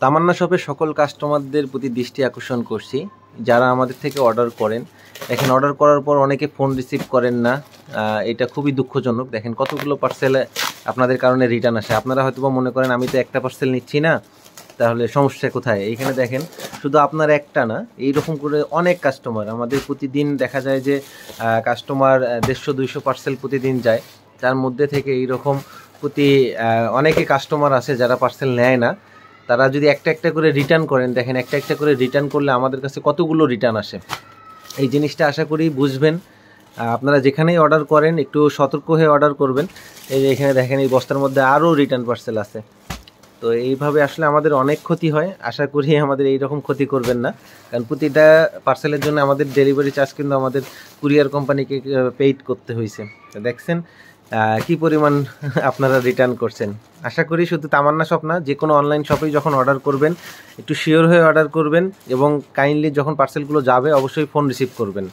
তামান্না শপের সকল কাস্টমারদের প্রতি দৃষ্টি আকর্ষণ করছি, যারা আমাদের থেকে অর্ডার করেন। দেখেন, অর্ডার করার পর অনেকে ফোন রিসিভ করেন না, এটা খুবই দুঃখজনক। দেখেন কতগুলো পার্সেল আপনাদের কারণে রিটার্ন আসে। আপনারা হয়তো বা মনে করেন আমি তো একটা পার্সেল নিচ্ছি না, তাহলে সমস্যা কোথায়? এইখানে দেখেন, শুধু আপনার একটা না, এইরকম করে অনেক কাস্টমার আমাদের প্রতিদিন দেখা যায় যে কাস্টমার 150-200 পার্সেল প্রতিদিন যায়। তার মধ্যে থেকে এইরকম অনেকে কাস্টমার আছে যারা পার্সেল নেয় না। তারা যদি একটা একটা করে রিটার্ন করেন, দেখেন একটা একটা করে রিটার্ন করলে আমাদের কাছে কতগুলো রিটার্ন আসে। এই জিনিসটা আশা করি বুঝবেন। আপনারা যেখানেই অর্ডার করেন একটু সতর্ক হয়ে অর্ডার করবেন। এই যে এখানে দেখেন, এই বস্তার মধ্যে আরও রিটার্ন পার্সেল আছে। তো এইভাবে আসলে আমাদের অনেক ক্ষতি হয়। আশা করি আমাদের এইরকম ক্ষতি করবেন না, কারণ প্রতিটা পার্সেলের জন্য আমাদের ডেলিভারি চার্জ কিন্তু আমাদের কুরিয়ার কোম্পানিকে পেইড করতে হয়েছে। তো দেখছেন কি পরিমাণ আপনারা রিটার্ন করছেন। আশা করি শুধু তামান্না শপ না, যে কোনো অনলাইন শপেই যখন অর্ডার করবেন একটু শিওর হয়ে অর্ডার করবেন, এবং কাইন্ডলি যখন পার্সেলগুলো যাবে অবশ্যই ফোন রিসিভ করবেন।